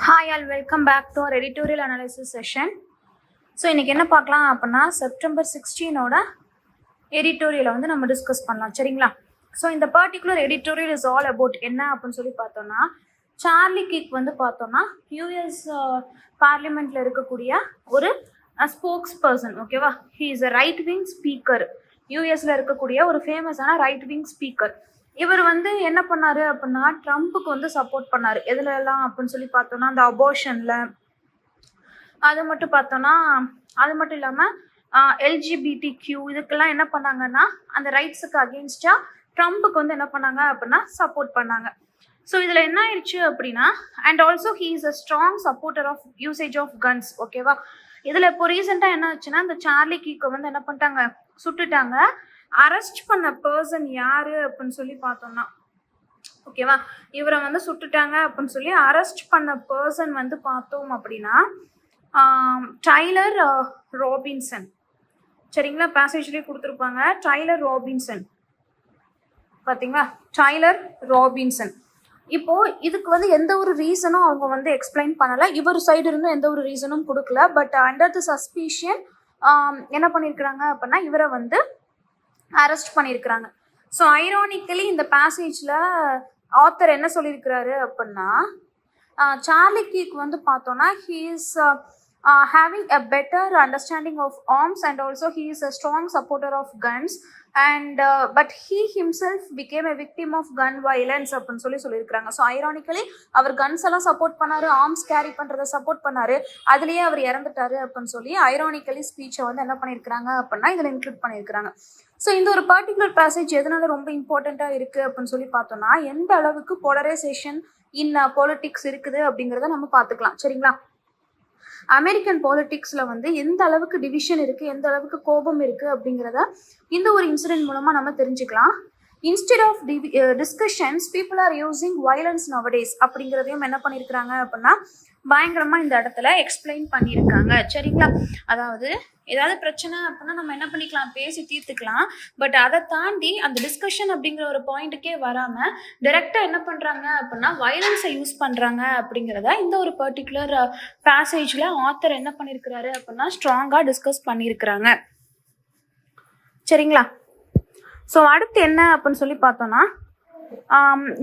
Hi all welcome back to our editorial analysis session. So இன்றைக்கி என்ன பார்க்கலாம் அப்படின்னா செப்டம்பர் 16ஓட எடிட்டோரியலை வந்து நம்ம டிஸ்கஸ் பண்ணலாம், சரிங்களா? ஸோ இந்த particular editorial is all about என்ன அப்படின்னு சொல்லி பார்த்தோன்னா, சார்லி கிக் வந்து பார்த்தோன்னா யூஎஸ் பார்லிமெண்ட்டில் இருக்கக்கூடிய ஒரு ஸ்போக்ஸ் பர்சன், ஓகேவா? He is a right wing speaker. யூஎஸில் இருக்கக்கூடிய ஒரு ஃபேமஸான ரைட் விங் ஸ்பீக்கர். இவர் வந்து என்ன பண்ணாரு அப்படின்னா ட்ரம்ப்புக்கு வந்து சப்போர்ட் பண்ணாரு. எதுல எல்லாம் அப்படின்னு சொல்லி பார்த்தோம்னா அந்த அபோர்ஷன்ல, அது மட்டும் இல்லாம LGBTQ இதுக்கெல்லாம் என்ன பண்ணாங்கன்னா அந்த ரைட்ஸுக்கு அகெயின்ஸ்டா ட்ரம்ப்புக்கு வந்து என்ன பண்ணாங்க அப்படின்னா சப்போர்ட் பண்ணாங்க. ஸோ இதில் என்ன ஆயிடுச்சு அப்படின்னா, and also he is a strong supporter of usage of guns, ஓகேவா? இதில் இப்போ ரீசெண்டாக என்ன ஆச்சுன்னா, இந்த சார்லி கீக்கை வந்து என்ன பண்ணிட்டாங்க, சுட்டுட்டாங்க. அரெஸ்ட் பண்ண பர்சன் யாரு அப்படின்னு சொல்லி பார்த்தோம்னா, ஓகேவா, இவரை வந்து சுட்டுட்டாங்க அப்படின்னு சொல்லி அரெஸ்ட் பண்ண பர்சன் வந்து பார்த்தோம் அப்படின்னா டைலர் ராபின்சன், சரிங்களா? பேசேஜ்லேயே கொடுத்துருப்பாங்க டைலர் ராபின்சன், பார்த்தீங்களா? Tyler Robinson. இப்போ இதுக்கு வந்து எந்த ஒரு ரீசனும் அவங்க வந்து எக்ஸ்பிளைன் பண்ணலை. இவர் சைடு இருந்தும் எந்த ஒரு ரீசனும் கொடுக்கல. பட் அண்டர் தி சஸ்பீஷன் என்ன பண்ணியிருக்கிறாங்க அப்படின்னா இவரை வந்து அரெஸ்ட் பண்ணியிருக்கிறாங்க. ஸோ ஐரானிக்கலி இந்த பேசேஜில் ஆத்தர் என்ன சொல்லியிருக்கிறாரு அப்படின்னா, சார்லி கீக் வந்து பார்த்தோன்னா he is having a better understanding of arms and also he is a strong supporter of guns and but he himself became a victim of gun violence அப்படின்னு சொல்லியிருக்கிறாங்க. So ironically அவர் guns எல்லாம் support பண்ணாரு, arms carry பண்ணுறதை support பண்ணாரு, அதுலேயே அவர் இறந்துட்டாரு அப்படின்னு சொல்லி ஐரானிக்கலி ஸ்பீச்சை வந்து என்ன பண்ணியிருக்கிறாங்க அப்படின்னா இதில் இன்க்ளூட் பண்ணியிருக்கிறாங்க. ஸோ இந்த ஒரு பர்டிகுலர் பேசேஜ் எதனால ரொம்ப இம்பார்ட்டண்ட்டாக இருக்குது அப்படின்னு சொல்லி பார்த்தோம்னா, எந்த அளவுக்கு போலரைசேஷன் இன் பாலிட்டிக்ஸ் இருக்குது அப்படிங்கிறத நம்ம பார்த்துக்கலாம், சரிங்களா? அமெரிக்கன் பாலிட்டிக்ஸில் வந்து எந்த அளவுக்கு டிவிஷன் இருக்குது, எந்த அளவுக்கு கோபம் இருக்குது அப்படிங்கிறத இந்த ஒரு இன்சிடென்ட் மூலமாக நம்ம தெரிஞ்சுக்கலாம். Instead of discussions people are using violence nowadays அப்படிங்கிறதையும் என்ன பண்ணியிருக்கிறாங்க அப்படின்னா பயங்கரமாக இந்த இடத்துல எக்ஸ்பிளைன் பண்ணியிருக்காங்க, சரிங்களா? அதாவது ஏதாவது பிரச்சனை அப்படின்னா நம்ம என்ன பண்ணிக்கலாம், பேசி தீர்த்துக்கலாம். பட் அதை தாண்டி அந்த டிஸ்கஷன் அப்படிங்கிற ஒரு பாயிண்ட்டுக்கே வராமல் டைரெக்டாக என்ன பண்ணுறாங்க அப்படின்னா வயலன்ஸை யூஸ் பண்ணுறாங்க அப்படிங்கிறத இந்த ஒரு பர்டிகுலர் பேசேஜில் ஆத்தர் என்ன பண்ணியிருக்கிறாரு அப்படின்னா ஸ்ட்ராங்காக டிஸ்கஸ் பண்ணியிருக்கிறாங்க, சரிங்களா? ஸோ அடுத்து என்ன அப்படின்னு சொல்லி பார்த்தோன்னா,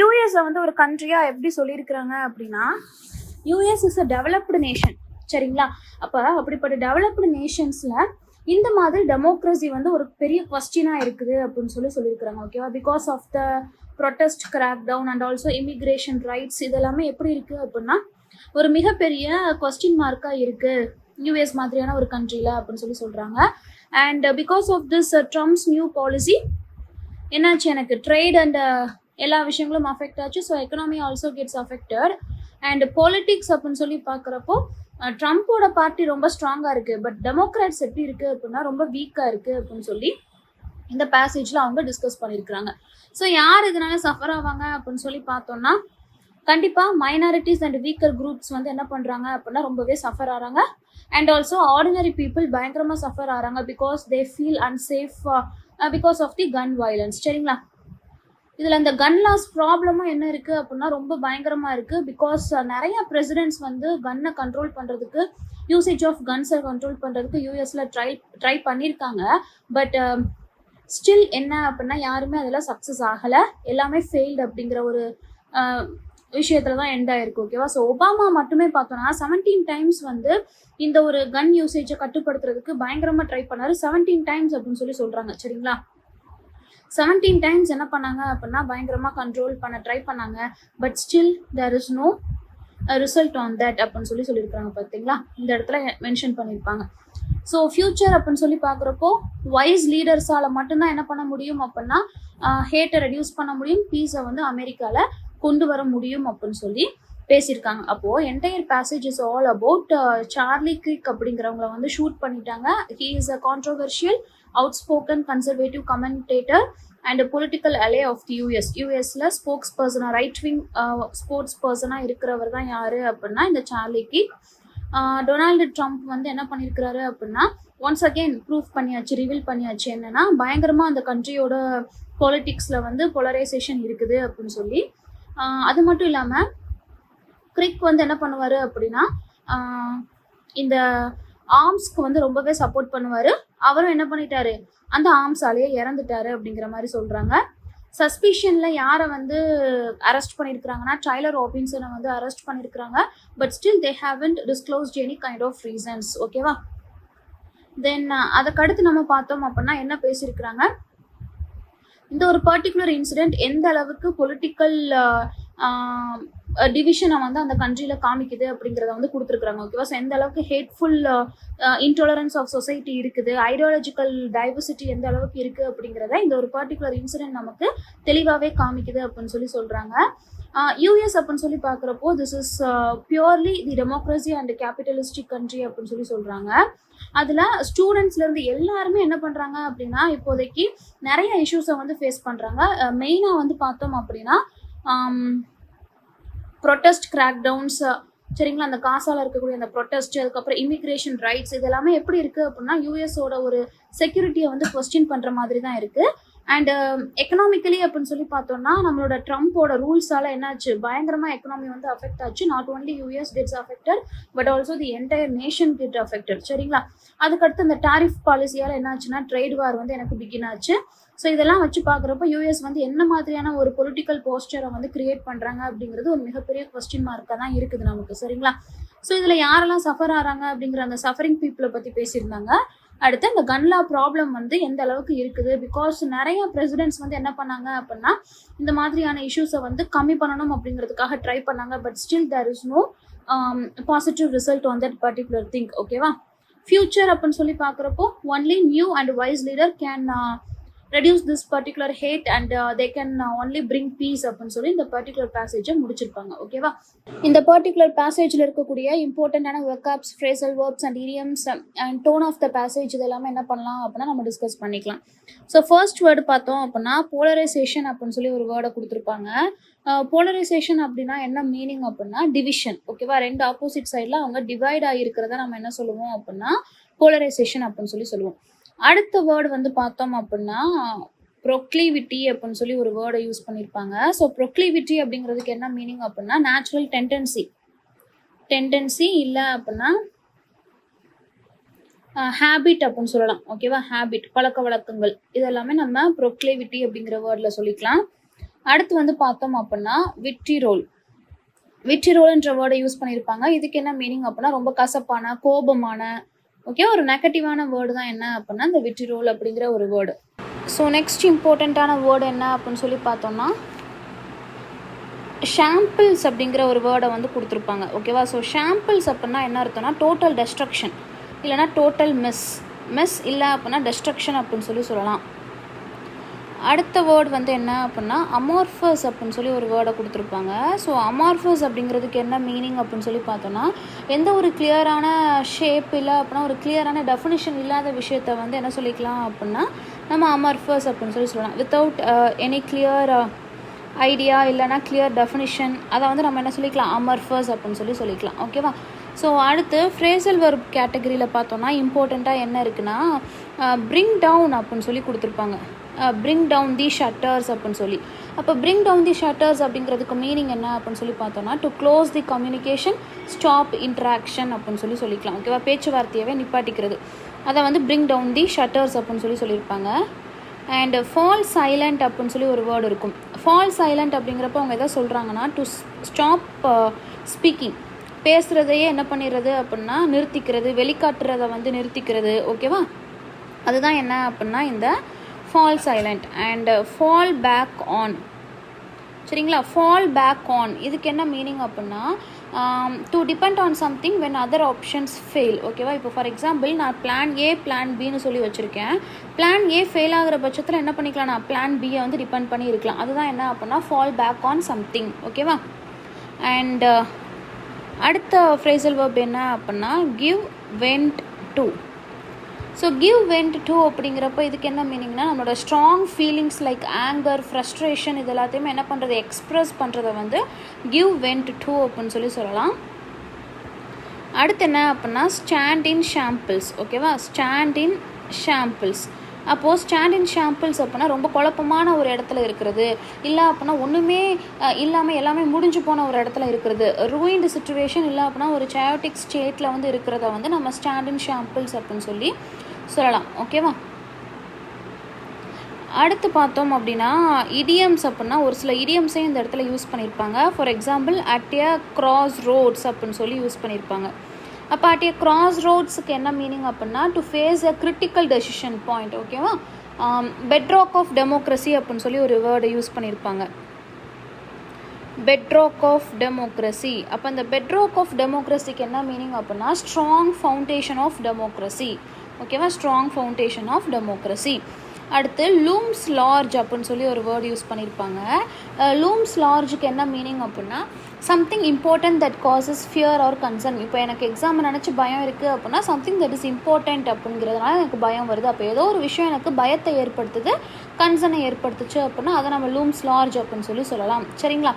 யூஎஸை வந்து ஒரு கண்ட்ரியாக எப்படி சொல்லியிருக்கிறாங்க அப்படின்னா, US is a developed nation, சரிங்களா? அப்போ அப்படிப்பட்ட டெவலப்டு நேஷன்ஸில் இந்த மாதிரி டெமோக்ரஸி வந்து ஒரு பெரிய கொஸ்டினாக இருக்குது அப்படின்னு சொல்லியிருக்கிறாங்க, ஓகேவா? Because of the protest crackdown and also immigration rights இதெல்லாமே எப்படி இருக்குது அப்படின்னா ஒரு மிகப்பெரிய கொஸ்டின் மார்க்காக இருக்குது யூஎஸ் மாதிரியான ஒரு கண்ட்ரியில் அப்படின்னு சொல்கிறாங்க. And because of this Trump's new policy என்னாச்சு, எனக்கு ட்ரேட் அண்ட் எல்லா விஷயங்களும் அஃபெக்ட் ஆச்சு. So economy also gets affected. And politics அப்படின்னு சொல்லி பார்க்குறப்போ ட்ரம்ப்போட பார்ட்டி ரொம்ப ஸ்ட்ராங்காக இருக்குது, பட் டெமோக்ராட்ஸ் எப்படி இருக்குது அப்படின்னா ரொம்ப வீக்காக இருக்குது அப்படின்னு சொல்லி இந்த பேசேஜில் அவங்க டிஸ்கஸ் பண்ணியிருக்கிறாங்க. ஸோ யார் இதனால சஃபர் ஆவாங்க அப்படின்னு சொல்லி பார்த்தோம்னா கண்டிப்பாக மைனாரிட்டிஸ் அண்ட் வீக்கர் குரூப்ஸ் வந்து என்ன பண்ணுறாங்க அப்படின்னா ரொம்பவே சஃபர் ஆகிறாங்க. அண்ட் ஆல்சோ ஆர்டினரி பீப்புள் பயங்கரமாக சஃபர் ஆகிறாங்க because they feel unsafe because of the gun violence, சரிங்களா? இதில் அந்த கன் லாஸ் ப்ராப்ளமும் என்ன இருக்குது அப்படின்னா ரொம்ப பயங்கரமாக இருக்குது. பிகாஸ் நிறைய பிரசிடென்ட்ஸ் வந்து கன்னை கண்ட்ரோல் பண்ணுறதுக்கு, யூசேஜ் ஆஃப் கன்ஸை கண்ட்ரோல் பண்ணுறதுக்கு யூஎஸில் ட்ரை பண்ணியிருக்காங்க. பட் ஸ்டில் என்ன அப்படின்னா யாருமே அதில் சக்ஸஸ் ஆகலை, எல்லாமே ஃபெயில்டு அப்படிங்கிற ஒரு விஷயத்துல தான் எண்ட் ஆயிருக்கு, ஓகேவா? ஸோ ஒபாமா மட்டுமே பார்த்தோன்னா 17 டைம்ஸ் வந்து இந்த ஒரு கன் யூசேஜை கட்டுப்படுத்துறதுக்கு பயங்கரமாக ட்ரை பண்ணாரு. 17 டைம்ஸ் அப்படின்னு சொல்கிறாங்க, சரிங்களா? 17 டைம்ஸ் என்ன பண்ணாங்க அப்படின்னா பயங்கரமாக கண்ட்ரோல் பண்ண ட்ரை பண்ணாங்க. But still there is no result on that அப்படின்னு சொல்லியிருக்காங்க, பார்த்தீங்களா? இந்த இடத்துல மென்ஷன் பண்ணியிருப்பாங்க. ஸோ ஃபியூச்சர் அப்படின்னு சொல்லி பார்க்குறப்போ வைஸ் லீடர்ஸால் மட்டும்தான் என்ன பண்ண முடியும் அப்படின்னா ஹேட்டை ரெடியூஸ் பண்ண முடியும், பீஸை வந்து அமெரிக்காவில் கொண்டு வர முடியும் அப்படின்னு சொல்லி பேசியிருக்காங்க. அப்போது entire passage is all about Charlie கிக் அப்படிங்கிறவங்கள வந்து ஷூட் பண்ணிட்டாங்க. He is a controversial outspoken conservative commentator and political ally of the யூஎஸில் ஸ்போக்ஸ் பர்சனாக ரைட் விங் ஸ்போர்ட்ஸ் பர்சனாக இருக்கிறவர் தான் யார் அப்படின்னா இந்த சார்லி கிக். டொனால்டு ட்ரம்ப் வந்து என்ன பண்ணியிருக்கிறாரு அப்படின்னா ஒன்ஸ் அகெயின் ப்ரூவ் பண்ணியாச்சு, ரிவீல் பண்ணியாச்சு என்னன்னா பயங்கரமாக அந்த கண்ட்ரியோட பாலிட்டிக்ஸில் வந்து போலரைசேஷன் இருக்குது அப்படின்னு சொல்லி. அது மட்டும் இல்லாமல் கிரிக் வந்து என்ன பண்ணுவார் அப்படின்னா இந்த ஆர்ம்ஸ்க்கு வந்து ரொம்பவே சப்போர்ட் பண்ணுவார். அவரும் என்ன பண்ணிட்டாரு, அந்த ஆர்ம்ஸாலேயே இறந்துட்டாரு அப்படிங்கிற மாதிரி சொல்கிறாங்க. சஸ்பிஷனில் யாரை வந்து அரெஸ்ட் பண்ணியிருக்கிறாங்கன்னா டைலர் ராபின்சனை வந்து அரெஸ்ட் பண்ணியிருக்கிறாங்க. But still they haven't disclosed any kind of reasons. ஓகேவா. தென் அதுக்கடுத்து நம்ம பார்த்தோம் அப்படின்னா என்ன பேசியிருக்கிறாங்க, இந்த ஒரு பர்டிகுலர் இன்சிடெண்ட் எந்த அளவுக்கு பொலிட்டிக்கல் டிவிஷனை வந்து அந்த கண்ட்ரியில் காமிக்குது அப்படிங்கிறத வந்து கொடுத்துருக்குறாங்க. ஓகேவா. ஸோ எந்த அளவுக்கு ஹேட்ஃபுல் இன்டாலரன்ஸ் ஆஃப் சொசைட்டி இருக்குது, ஐடியாலஜிக்கல் டைவர்சிட்டி எந்த அளவுக்கு இருக்குது அப்படிங்கிறத இந்த ஒரு பர்டிகுலர் இன்சிடென்ட் நமக்கு தெளிவாகவே காமிக்குது அப்படின்னு சொல்லி சொல்கிறாங்க. யூஎஸ் அப்படின்னு சொல்லி பார்க்குறப்போ this is purely the democracy and capitalistic country அப்படின்னு சொல்லி சொல்கிறாங்க. அதில் ஸ்டூடெண்ட்ஸ்லேருந்து எல்லாருமே என்ன பண்ணுறாங்க அப்படின்னா இப்போதைக்கு நிறைய இஷ்யூஸை வந்து ஃபேஸ் பண்ணுறாங்க. மெயினாக வந்து பார்த்தோம் அப்படின்னா ப்ரொட்டஸ்ட் கிராக் டவுன்ஸ், சரிங்களா, அந்த காசால இருக்கக்கூடிய அந்த ப்ரொட்டஸ்ட், அதுக்கப்புறம் இமிக்ரேஷன் ரைட்ஸ், இது எல்லாமே எப்படி இருக்குது அப்படின்னா யூஎஸோட ஒரு செக்யூரிட்டியை வந்து கொஸ்டின் பண்ணுற மாதிரி தான் இருக்குது. அண்ட் எக்கனாமிக்கலி அப்படின்னு சொல்லி பார்த்தோம்னா நம்மளோட ட்ரம்ப்போட ரூல்ஸால் என்னாச்சு, பயங்கரமாக எக்கனாமி வந்து அஃபெக்ட் ஆச்சு. Not only US gets affected but also the entire nation get affected. சரிங்களா. அதுக்கடுத்து அந்த டாரிஃப் பாலிசியால் என்னாச்சுன்னா ட்ரேட் வார் வந்து எனக்கு பிகின் ஆச்சு. ஸோ இதெல்லாம் வச்சு பார்க்குறப்ப யூஎஸ் வந்து என்ன மாதிரியான ஒரு பொலிட்டிக்கல் போஸ்டரை வந்து கிரியேட் பண்ணுறாங்க அப்படிங்கிறது ஒரு மிகப்பெரிய கொஸ்டின் மார்க்காக தான் இருக்குது நமக்கு. சரிங்களா. ஸோ இதில் யாரெல்லாம் சஃபர் ஆகிறாங்க அப்படிங்கிற அந்த சஃபரிங் பீப்புளை பற்றி பேசியிருந்தாங்க. அடுத்து இந்த கன்லா ப்ராப்ளம் வந்து எந்த அளவுக்கு இருக்குது, பிகாஸ் நிறைய பிரசிடென்ட்ஸ் வந்து என்ன பண்ணாங்க அப்படின்னா இந்த மாதிரியான இஷ்யூஸை வந்து கம்மி பண்ணணும் அப்படிங்கிறதுக்காக ட்ரை பண்ணாங்க. But still there is no positive result on that particular thing. ஓகேவா. ஃபியூச்சர் அப்படின்னு சொல்லி பார்க்குறப்போ only new and wise leader can reduce this particular hate and they can only bring peace அப்படின்னு சொல்லி இந்த பர்டிகுலர் பேசேஜை முடிச்சிருப்பாங்க. ஓகேவா. இந்த பர்டிகுலர் பேசேஜில் இருக்கக்கூடிய இம்பார்ட்டண்டான vocabs, phrasal verbs and idioms and tone of the passage இதெல்லாமே என்ன பண்ணலாம் அப்படின்னா நம்ம டிஸ்கஸ் பண்ணிக்கலாம். ஸோ ஃபர்ஸ்ட் வேர்டு பார்த்தோம் அப்படின்னா போலரைசேஷன் அப்படின்னு சொல்லி ஒரு வேர்டை கொடுத்துருப்பாங்க. போலரைசேஷன் அப்படின்னா என்ன மீனிங் அப்படின்னா டிவிஷன். ஓகேவா. ரெண்டு ஆப்போசிட் சைடில் அவங்க டிவைட் ஆகிருக்கிறத நம்ம என்ன சொல்லுவோம் அப்படின்னா போலரைசேஷன் அப்படின்னு சொல்லி சொல்லுவோம். அடுத்த வேர்டு வந்து பார்த்தோம் அப்படின்னா ப்ரொக்ளிவிட்டி அப்படின்னு சொல்லி ஒரு வேர்டை யூஸ் பண்ணியிருப்பாங்க. ஸோ ப்ரொக்ளிவிட்டி அப்படிங்கிறதுக்கு என்ன மீனிங் அப்படின்னா நேச்சுரல் டெண்டன்சி இல்லை அப்படின்னா ஹேபிட் அப்படின்னு சொல்லலாம். ஓகேவா. ஹேபிட், பழக்க வழக்கங்கள், இதெல்லாமே நம்ம ப்ரொக்ளிவிட்டி அப்படிங்கிற வேர்டில் சொல்லிக்கலாம். அடுத்து வந்து பார்த்தோம் அப்படின்னா விட்ரிரோல்ன்ற வேர்டை யூஸ் பண்ணியிருப்பாங்க. இதுக்கு என்ன மீனிங் அப்படின்னா ரொம்ப கசப்பான, கோபமான, ஓகே, ஒரு நெகட்டிவான வேர்டு தான் என்ன அப்படின்னா இந்த விட்ரிரோல் அப்படிங்கிற ஒரு வேர்டு. ஸோ நெக்ஸ்ட் இம்பார்ட்டண்ட்டான வேர்டு என்ன அப்படின்னு சொல்லி பார்த்தோம்னா ஷாம்பிள்ஸ் அப்படிங்கிற ஒரு வேர்டை வந்து கொடுத்துருப்பாங்க. ஓகேவா. ஸோ ஷாம்பிள்ஸ் அப்படின்னா என்ன அர்த்தம்னா டோட்டல் டெஸ்ட்ரக்ஷன் இல்லைனா டோட்டல் மிஸ் இல்லை அப்படின்னா டெஸ்ட்ரக்ஷன் அப்படின்னு சொல்லி சொல்லலாம். அடுத்த வேர்டு வந்து என்ன அப்படின்னா அமார்ஃபஸ் அப்படின்னு சொல்லி ஒரு வேர்டை கொடுத்துருப்பாங்க. ஸோ அமார்ஃபஸ் அப்படிங்கிறதுக்கு என்ன மீனிங் அப்படின்னு சொல்லி பார்த்தோன்னா எந்த ஒரு கிளியரான ஷேப் இல்லை அப்படின்னா ஒரு கிளியரான டெஃபினிஷன் இல்லாத விஷயத்த வந்து என்ன சொல்லிக்கலாம் அப்படின்னா நம்ம அமார்ஃபஸ் அப்படின்னு சொல்லி சொல்லலாம். வித்தவுட் எனி கிளியர் ஐடியா இல்லைனா கிளியர் டெஃபினிஷன், அதை வந்து நம்ம என்ன சொல்லிக்கலாம் அமார்ஃபஸ் அப்படின்னு சொல்லிக்கலாம். ஓகேவா. ஸோ அடுத்து ஃப்ரேசல் வெர்ப் கேட்டகரியில் பார்த்தோன்னா இம்பார்ட்டண்ட்டாக என்ன இருக்குன்னா பிரிங் டவுன் அப்படின்னு சொல்லி கொடுத்துருப்பாங்க. பிரிங் டவுன் தி ஷட்டர்ஸ் அப்படின்னு சொல்லி. அப்போ பிரிங் டவுன் தி ஷட்டர்ஸ் அப்படிங்கிறதுக்கு மீனிங் என்ன அப்படின்னு சொல்லி பார்த்தோன்னா to close the communication, stop interaction அப்படின்னு சொல்லிக்கலாம். ஓகேவா. பேச்சுவார்த்தையவே நிப்பாட்டிக்கிறது, அதை வந்து பிரிங் டவுன் தி ஷட்டர்ஸ் அப்படின்னு சொல்லியிருப்பாங்க. அண்ட் ஃபால் சைலண்ட் அப்படின்னு சொல்லி ஒரு வேர்டு இருக்கும். ஃபால் சைலண்ட் அப்படிங்கிறப்ப அவங்க எதாவது சொல்கிறாங்கன்னா டு ஸ்டாப் ஸ்பீக்கிங், பேசுகிறதையே என்ன பண்ணிடுறது அப்படின்னா நிறுத்திக்கிறது, வெளிக்காட்டுறதை வந்து நிறுத்திக்கிறது. ஓகேவா. அதுதான் என்ன அப்படின்னா இந்த fall silent. And fall back on, சரிங்களா. ஃபால் பேக் ஆன் இதுக்கு என்ன மீனிங் அப்படின்னா to depend on something when other options fail. ஓகேவா. இப்போ ஃபார் எக்ஸாம்பிள் நான் பிளான் ஏ பிளான் பின்னு சொல்லி வச்சுருக்கேன். பிளான் ஏ ஃபெயில் ஆகிற பட்சத்தில் என்ன பண்ணிக்கலாம், நான் பிளான் பியை வந்து டிபெண்ட் பண்ணி இருக்கலாம். அதுதான் என்ன அப்படின்னா ஃபால் பேக் ஆன் சம்திங். ஓகேவா. அண்ட் அடுத்த ஃப்ரேசல் வெர்ப் என்ன அப்படின்னா give vent to. So give vent to அப்படிங்கிறப்ப இதுக்கு என்ன மீனிங்னா நம்மளோட strong feelings like anger, frustration இது எல்லாத்தையுமே என்ன பண்ணுறது எக்ஸ்ப்ரெஸ் பண்ணுறதை வந்து கிவ் வெண்ட் டு அப்படின்னு சொல்லலாம். அடுத்து என்ன அப்படின்னா ஸ்டாண்ட் இன் ஷாம்பிள்ஸ். ஓகேவா. ஸ்டாண்ட் இன் ஷாம்பிள்ஸ் அப்போது ஸ்டாண்ட் இன் ஷாம்பிள்ஸ் அப்படின்னா ரொம்ப குழப்பமான ஒரு இடத்துல இருக்கிறது, இல்லை அப்படின்னா ஒன்றுமே இல்லாமல் எல்லாமே முடிஞ்சு போன ஒரு இடத்துல இருக்கிறது, ரூயின்டு சுச்சுவேஷன், இல்லை அப்படின்னா ஒரு சயோட்டிக் ஸ்டேட்டில் வந்து இருக்கிறத வந்து நம்ம ஸ்டாண்ட் இன் ஷாம்பிள்ஸ் அப்படின்னு சொல்லி சொல்லலாம். ஓகேவா? அடுத்து பார்த்தோம் அப்படின்னா இடியம்ஸ் அப்படின்னா ஒரு சில இடியம்ஸையும் இந்த இடத்துல யூஸ் பண்ணியிருப்பாங்க. For example at a crossroads அப்படின்னு சொல்லி யூஸ் பண்ணியிருப்பாங்க. அப்போ அட் எ கிராஸ் ரோட்ஸுக்கு என்ன மீனிங் அப்படின்னா to face a critical decision point. ஓகேவா? பெட்ராக் ஆஃப் டெமோக்ரஸி அப்படின்னு சொல்லி ஒரு வேர்டை யூஸ் பண்ணியிருப்பாங்க. Bedrock of democracy. அப்போ அந்த பெட்ராக் ஆஃப் டெமோக்ரஸிக்கு என்ன மீனிங் அப்படின்னா ஸ்ட்ராங் ஃபவுண்டேஷன் ஆஃப் டெமோக்ரஸி. ஓகேவா? Strong foundation of democracy. அடுத்து லூம்ஸ் லார்ஜ் அப்படின்னு சொல்லி ஒரு வேர்டு யூஸ் பண்ணியிருப்பாங்க. லூம்ஸ் லார்ஜுக்கு என்ன மீனிங் அப்படின்னா something important that causes fear or concern. இப்போ எனக்கு எக்ஸாம் நினச்சி பயம் இருக்குது அப்படின்னா சம்திங் தட் இஸ் இம்பார்ட்டன்ட் அப்படிங்கிறதுனால எனக்கு பயம் வருது. அப்போ ஏதோ ஒரு விஷயம் எனக்கு பயத்தை ஏற்படுத்துது, கன்சர்னை ஏற்படுத்துச்சு அப்படின்னா அதை நம்ம லூம்ஸ் லார்ஜ் அப்படின்னு சொல்லி சொல்லலாம். சரிங்களா?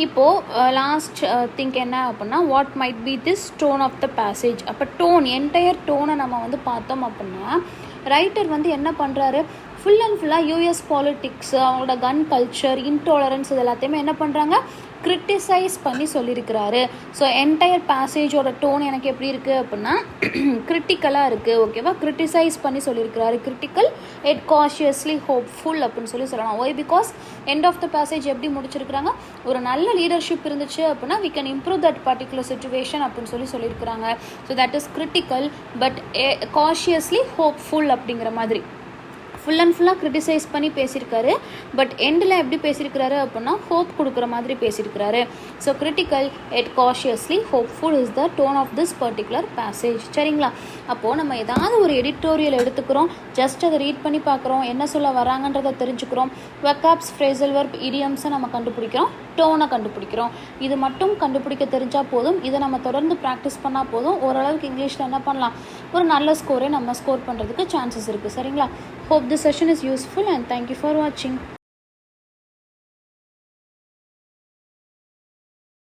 இப்போது லாஸ்ட் திங்க் என்ன அப்படின்னா what might be this tone of the passage. அப்போ டோன், என்டையர் டோனை நம்ம வந்து பார்த்தோம் அப்படின்னா ரைட்டர் வந்து என்ன பண்ணுறாரு, ஃபுல் அண்ட் ஃபுல்லாக யூஎஸ் பாலிட்டிக்ஸ், அவங்களோட கன் கல்ச்சர், இன்டாலரன்ஸ் இது எல்லாத்தையுமே என்ன பண்ணுறாங்க, கிரிட்டிசைஸ் பண்ணி சொல்லியிருக்கிறாரு. ஸோ என்டையர் பேசேஜோட டோன் எனக்கு எப்படி இருக்குது அப்படின்னா கிரிட்டிக்கலாக இருக்குது. ஓகேவா? கிரிட்டிசைஸ் பண்ணி சொல்லியிருக்கிறாரு. கிரிட்டிக்கல் எட் காஷியஸ்லி ஹோப்ஃபுல் அப்படின்னு சொல்லி சொல்லலாம். Why? Because end of the passage எப்படி முடிச்சிருக்கிறாங்க, ஒரு நல்ல லீடர்ஷிப் இருந்துச்சு அப்படின்னா we can improve that particular situation அப்படின்னு சொல்லி சொல்லியிருக்கிறாங்க. So that is critical but cautiously hopeful அப்படிங்கிற மாதிரி ஃபுல் அண்ட் ஃபுல்லாக கிரிட்டிசைஸ் பண்ணி பேசியிருக்காரு. பட் எண்டில் எப்படி பேசியிருக்கிறாரு அப்படின்னா ஹோப் கொடுக்குற மாதிரி பேசியிருக்கிறாரு. So critical yet cautiously hopeful is the tone of this particular passage. சரிங்களா? அப்போது நம்ம ஏதாவது ஒரு எடிட்டோரியல் எடுத்துக்கிறோம், ஜஸ்ட் அதை ரீட் பண்ணி பார்க்குறோம், என்ன சொல்ல வராங்கன்றதை தெரிஞ்சுக்கிறோம், வெக்காப்ஸ், ஃப்ரேசல் வெர்ப், இடியம்ஸை நம்ம கண்டுபிடிக்கிறோம், டோனை கண்டுபிடிக்கிறோம். இது மட்டும் கண்டுபிடிக்க தெரிஞ்சால் போதும். இதை நம்ம தொடர்ந்து ப்ராக்டிஸ் பண்ணால் போதும். ஓரளவுக்கு இங்கிலீஷில் என்ன பண்ணலாம், ஒரு நல்ல ஸ்கோரை நம்ம ஸ்கோர் பண்ணுறதுக்கு சான்சஸ் இருக்குது. சரிங்களா? Hope this session is useful and thank you for watching.